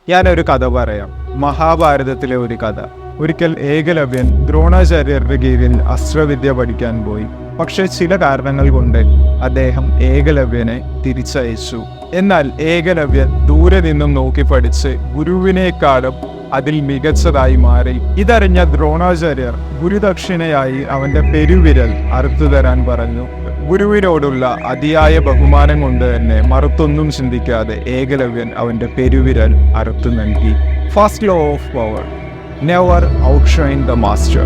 ഞാനൊരു കഥ പറയാം. മഹാഭാരതത്തിലെ ഒരു കഥ. ഒരിക്കൽ ഏകലവ്യൻ ദ്രോണാചാര്യരുടെ കീഴിൽ അസ്ത്രവിദ്യ പഠിക്കാൻ പോയി. പക്ഷെ ചില കാരണങ്ങൾ കൊണ്ട് അദ്ദേഹം ഏകലവ്യനെ തിരിച്ചയച്ചു. എന്നാൽ ഏകലവ്യൻ ദൂരെ നിന്നും നോക്കി പഠിച്ച് ഗുരുവിനേക്കാളും അതിൽ മികച്ചതായി മാറി. ഇതറിഞ്ഞ ദ്രോണാചാര്യർ ഗുരുദക്ഷിണയായി അവന്റെ പെരുവിരൽ അറുത്തു തരാൻ പറഞ്ഞു. ഗുരുവിനോടുള്ള അതിയായ ബഹുമാനം കൊണ്ട് തന്നെ മറുത്തൊന്നും ചിന്തിക്കാതെ ഏകലവ്യൻ അവന്റെ പെരുവിരൽ അറുത്തു നൽകി. First law of power: never outshine the master.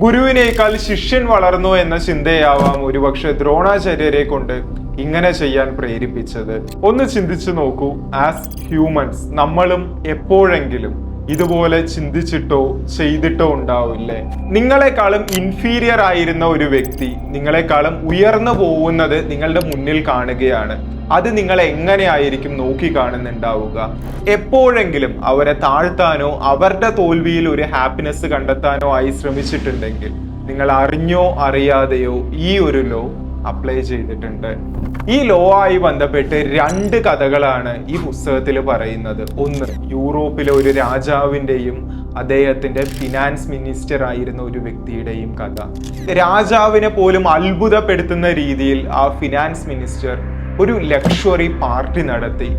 ഗുരുവിനേക്കാൾ ശിഷ്യൻ വളർന്നു എന്ന ചിന്തയാവാം ഒരുപക്ഷെ ദ്രോണാചാര്യരെ കൊണ്ട് ഇങ്ങനെ ചെയ്യാൻ പ്രേരിപ്പിച്ചത്. ഒന്ന് ചിന്തിച്ചു നോക്കൂ. ആസ് ഹ്യൂമൻസ് നമ്മളും എപ്പോഴെങ്കിലും ഇതുപോലെ ചിന്തിച്ചിട്ടോ ചെയ്തിട്ടോ ഉണ്ടാവില്ലേ? നിങ്ങളെക്കാളും ഇൻഫീരിയർ ആയിരുന്ന ഒരു വ്യക്തി നിങ്ങളെക്കാളും ഉയർന്നു പോകുന്നത് നിങ്ങളുടെ മുന്നിൽ കാണുകയാണ്. അത് നിങ്ങൾ എങ്ങനെയായിരിക്കും നോക്കി കാണുന്നുണ്ടാവുക? എപ്പോഴെങ്കിലും അവരെ താഴ്ത്താനോ അവരുടെ തോൽവിയിൽ ഒരു ഹാപ്പിനെസ് കണ്ടെത്താനോ ആയി ശ്രമിച്ചിട്ടുണ്ടെങ്കിൽ നിങ്ങൾ അറിഞ്ഞോ അറിയാതെയോ ഈ ഒരു ലോ അപ്ലൈ ചെയ്തിട്ടുണ്ട്. ഈ ലോ ആയി ബന്ധപ്പെട്ട് രണ്ട് കഥകളാണ് ഈ പുസ്തകത്തിൽ പറയുന്നത്. ഒന്ന്, യൂറോപ്പിലെ ഒരു രാജാവിൻ്റെയും അദ്ദേഹത്തിന്റെ ഫിനാൻസ് മിനിസ്റ്റർ ആയിരുന്ന ഒരു വ്യക്തിയുടെയും കഥ. രാജാവിനെ പോലും അത്ഭുതപ്പെടുത്തുന്ന രീതിയിൽ ആ ഫിനാൻസ് മിനിസ്റ്റർ ഒരു ലക്ഷറി പാർട്ടി നടത്തി.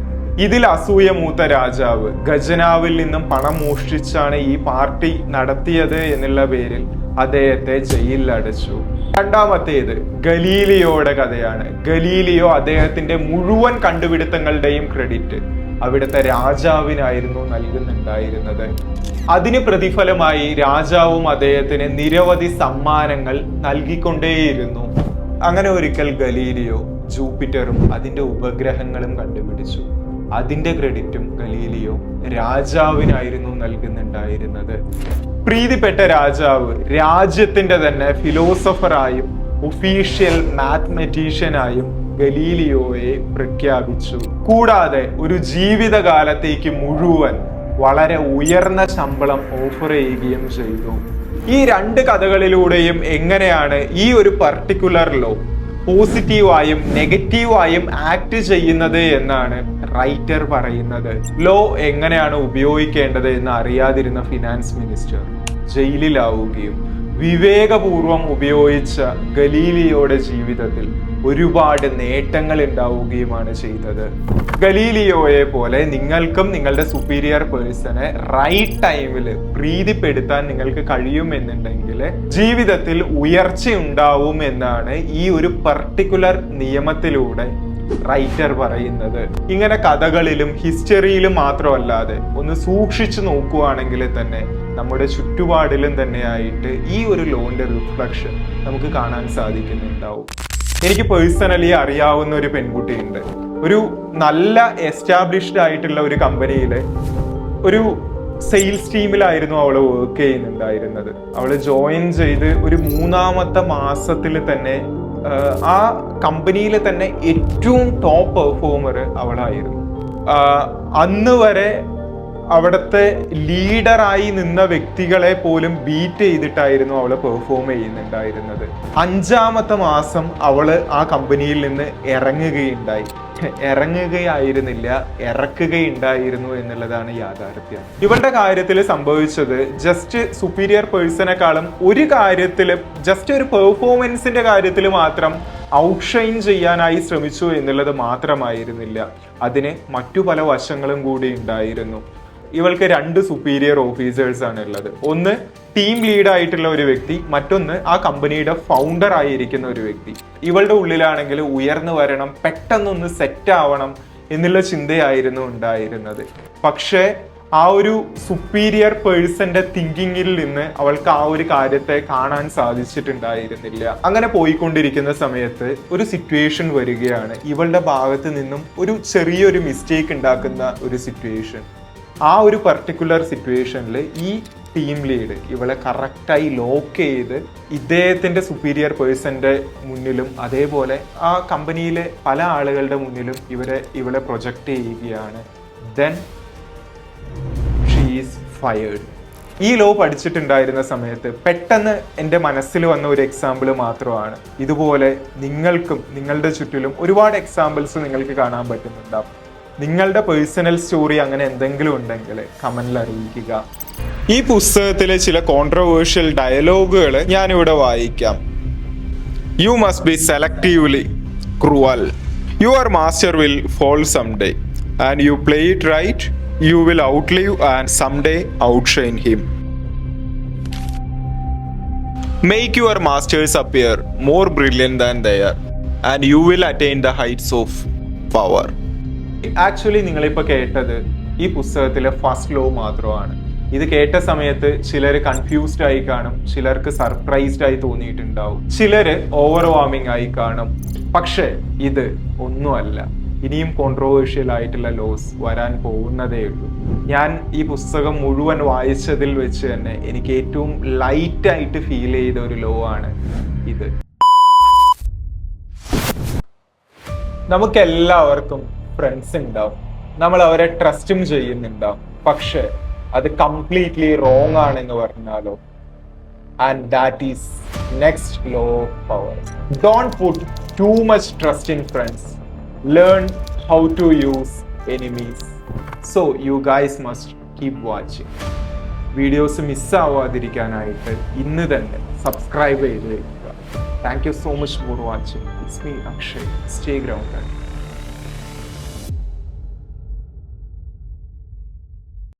ഇതിൽ അസൂയ മൂത്ത രാജാവ് ഖജനാവിൽ നിന്നും പണം മോഷ്ടിച്ചാണ് ഈ പാർട്ടി നടത്തിയത് എന്നുള്ള പേരിൽ അദ്ദേഹത്തെ ജയിലിൽ അടച്ചു. രണ്ടാമത്തേത് ഗലീലിയോയുടെ കഥയാണ്. ഗലീലിയോ അദ്ദേഹത്തിന്റെ മുഴുവൻ കണ്ടുപിടുത്തങ്ങളുടെയും ക്രെഡിറ്റ് അവിടുത്തെ രാജാവിനായിരുന്നു നൽകുന്നുണ്ടായിരുന്നത്. അതിന് പ്രതിഫലമായി രാജാവും അദ്ദേഹത്തിന് നിരവധി സമ്മാനങ്ങൾ നൽകിക്കൊണ്ടേയിരുന്നു. അങ്ങനെ ഒരിക്കൽ ഗലീലിയോ ജൂപ്പിറ്ററും അതിന്റെ ഉപഗ്രഹങ്ങളും കണ്ടുപിടിച്ചു. അതിന്റെ ക്രെഡിറ്റും ഗലീലിയോ രാജാവിനായിരുന്നു നൽകുന്നുണ്ടായിരുന്നത്. പ്രീതിപ്പെട്ട രാജാവ് രാജ്യത്തിന്റെ തന്നെ ഫിലോസഫറായും ഒഫീഷ്യൽ മാത്തമാറ്റീഷ്യനായും ഗലീലിയോയെ പ്രഖ്യാപിച്ചു. കൂടാതെ ഒരു ജീവിതകാലത്തേക്ക് മുഴുവൻ വളരെ ഉയർന്ന ശമ്പളം ഓഫർ ചെയ്യുകയും ചെയ്തു. ഈ രണ്ട് കഥകളിലൂടെയും എങ്ങനെയാണ് ഈ ഒരു പർട്ടിക്കുലർ ലോ പോസിറ്റീവായും നെഗറ്റീവായും ആക്ട് ചെയ്യുന്നത് എന്നാണ് റൈറ്റർ പറയുന്നത്. ലോ എങ്ങനെയാണ് ഉപയോഗിക്കേണ്ടത് എന്ന് അറിയാതിരുന്ന ഫിനാൻസ് മിനിസ്റ്റർ ജയിലിലാവുകയും വിവേകപൂർവം ഉപയോഗിച്ച ഗലീലിയോയുടെ ജീവിതത്തിൽ ഒരുപാട് നേട്ടങ്ങൾ ഉണ്ടാവുകയുമാണ് ചെയ്തത്. ഗലീലിയോയെ പോലെ നിങ്ങൾക്കും നിങ്ങളുടെ സുപ്പീരിയർ പേഴ്സണെ റൈറ്റ് ടൈമിൽ പ്രീതിപ്പെടുത്താൻ നിങ്ങൾക്ക് കഴിയുമെന്നുണ്ടെങ്കിൽ ജീവിതത്തിൽ ഉയർച്ച ഉണ്ടാവും എന്നാണ് ഈ ഒരു പർട്ടിക്കുലർ നിയമത്തിലൂടെ റൈറ്റർ പറയുന്നത്. ഇങ്ങനെ കഥകളിലും ഹിസ്റ്ററിയിലും മാത്രമല്ലാതെ ഒന്ന് സൂക്ഷിച്ചു നോക്കുകയാണെങ്കിൽ തന്നെ നമ്മുടെ ചുറ്റുപാടിലും തന്നെയായിട്ട് ഈ ഒരു ലോന്റെ റിഫ്ലക്ഷൻ നമുക്ക് കാണാൻ സാധിക്കുന്നുണ്ടാവും. എനിക്ക് പേഴ്സണലി അറിയാവുന്ന ഒരു പെൺകുട്ടിയുണ്ട്. ഒരു നല്ല എസ്റ്റാബ്ലിഷ്ഡ് ആയിട്ടുള്ള ഒരു കമ്പനിയിലെ ഒരു സെയിൽസ് ടീമിലായിരുന്നു അവൾ വർക്ക് ചെയ്യുന്നുണ്ടായിരുന്നത്. അവൾ ജോയിൻ ചെയ്ത് ഒരു 3-ാമത്തെ മാസത്തിൽ തന്നെ ആ കമ്പനിയിലെ തന്നെ ഏറ്റവും ടോപ്പ് പെർഫോമർ അവളായിരുന്നു. അന്ന് വരെ അവിടുത്തെ ലീഡറായി നിന്ന വ്യക്തികളെ പോലും ബീറ്റ് ചെയ്തിട്ടായിരുന്നു അവള് പെർഫോം ചെയ്യുന്നുണ്ടായിരുന്നത്. 5-ാമത്തെ മാസം അവള് ആ കമ്പനിയിൽ നിന്ന് ഇറങ്ങുകയായിരുന്നില്ല, ഇറക്കുകയുണ്ടായിരുന്നു എന്നുള്ളതാണ് യാഥാർത്ഥ്യം. ഇവളുടെ കാര്യത്തിൽ സംഭവിച്ചത് ജസ്റ്റ് സുപ്പീരിയർ പേഴ്സണേക്കാളും ഒരു കാര്യത്തിൽ ജസ്റ്റ് ഒരു പെർഫോമൻസിന്റെ കാര്യത്തിൽ മാത്രം ഔട്ട്ഷൈൻ ചെയ്യാനായി ശ്രമിച്ചു എന്നുള്ളത് മാത്രമായിരുന്നില്ല. അതിന് മറ്റു പല വശങ്ങളും കൂടി ഉണ്ടായിരുന്നു. ഇവൾക്ക് 2 സുപ്പീരിയർ ഓഫീസേഴ്സ് ആണ് ഉള്ളത്. ഒന്ന് ടീം ലീഡായിട്ടുള്ള ഒരു വ്യക്തി, മറ്റൊന്ന് ആ കമ്പനിയുടെ ഫൗണ്ടർ ആയിരിക്കുന്ന ഒരു വ്യക്തി. ഇവളുടെ ഉള്ളിലാണെങ്കിൽ ഉയർന്നു വരണം, പെട്ടെന്നൊന്ന് സെറ്റ് ആവണം എന്നുള്ള ചിന്തയായിരുന്നു ഉണ്ടായിരുന്നത്. പക്ഷേ ആ ഒരു സുപ്പീരിയർ പേഴ്സന്റെ തിങ്കിങ്ങിൽ നിന്ന് അവൾക്ക് ആ ഒരു കാര്യത്തെ കാണാൻ സാധിച്ചിട്ടുണ്ടായിരുന്നില്ല. അങ്ങനെ പോയിക്കൊണ്ടിരിക്കുന്ന സമയത്ത് ഒരു സിറ്റുവേഷൻ വരികയാണ്. ഇവളുടെ ഭാഗത്ത് നിന്നും ഒരു ചെറിയൊരു മിസ്റ്റേക്ക് ഉണ്ടാക്കുന്ന ഒരു സിറ്റുവേഷൻ. ആ ഒരു പർട്ടിക്കുലർ സിറ്റുവേഷനിൽ ഈ ടീം ലീഡ് ഇവളെ കറക്റ്റായി ലോക്ക് ചെയ്ത് ഇദ്ദേഹത്തിൻ്റെ സുപ്പീരിയർ പേഴ്സന്റെ മുന്നിലും അതേപോലെ ആ കമ്പനിയിലെ പല ആളുകളുടെ മുന്നിലും ഇവളെ പ്രൊജക്റ്റ് ചെയ്യുകയാണ്. Then she is fired. ഈ ലോ പഠിച്ചിട്ടുണ്ടായിരുന്ന സമയത്ത് പെട്ടെന്ന് എൻ്റെ മനസ്സിൽ വന്ന ഒരു എക്സാമ്പിൾ മാത്രമാണ്. ഇതുപോലെ നിങ്ങൾക്കും നിങ്ങളുടെ ചുറ്റിലും ഒരുപാട് എക്സാമ്പിൾസ് നിങ്ങൾക്ക് കാണാൻ പറ്റുന്നുണ്ടാവും. നിങ്ങളുടെ പേഴ്സണൽ സ്റ്റോറി അങ്ങനെ എന്തെങ്കിലും ഉണ്ടെങ്കിൽ കമന്റിൽ അറിയിക്കുക. ഈ പുസ്തകത്തിലെ ചില കോൺട്രവേഴ്ഷ്യൽ ഡയലോഗുകൾ ഞാനിവിടെ വായിക്കാം. You must be selectively cruel. Your master will fall someday and you play it right. You will outlive and someday outshine him. Make your masters appear more brilliant than they are, and you will attain the heights of power. Actually, നിങ്ങളിപ്പോൾ കേട്ടത് ഈ പുസ്തകത്തിലെ first law മാത്രമാണ്. ഇത് കേട്ട സമയത്ത് ചിലർ confused ആയി കാണും, ചിലർക്ക് സർപ്രൈസ്ഡ് ആയി തോന്നിയിട്ടുണ്ടാവും, ചിലര് ഓവർ വാമിംഗ് ആയി കാണും. പക്ഷേ ഇത് ഒന്നുമല്ല. ഇനിയും കോൺട്രവേഴ്ഷ്യൽ ആയിട്ടുള്ള ലോസ് വരാൻ പോകുന്നതേ ഉള്ളൂ. ഞാൻ ഈ പുസ്തകം മുഴുവൻ വായിച്ചതിൽ വെച്ച് തന്നെ എനിക്ക് ഏറ്റവും ലൈറ്റായിട്ട് ഫീൽ ചെയ്ത ഒരു ലോ ആണ് ഇത്. നമുക്കെല്ലാവർക്കും ഫ്രണ്ട്സ് ഉണ്ടാവും, നമ്മൾ അവരെ ട്രസ്റ്റും ചെയ്യുന്നുണ്ടാവും. പക്ഷെ അത് കംപ്ലീറ്റ്ലി റോങ് ആണെന്ന് പറഞ്ഞാലോ? And that is next low of power. Don't put too much trust in friends. Learn how to use enemies. So you guys must keep watching. Videos മിസ്സാവാതിരിക്കാനായിട്ട് ഇന്ന് തന്നെ സബ്സ്ക്രൈബ് ചെയ്ത് വയ്ക്കുക. Thank you so much for watching. It's me, Akshay. Stay grounded.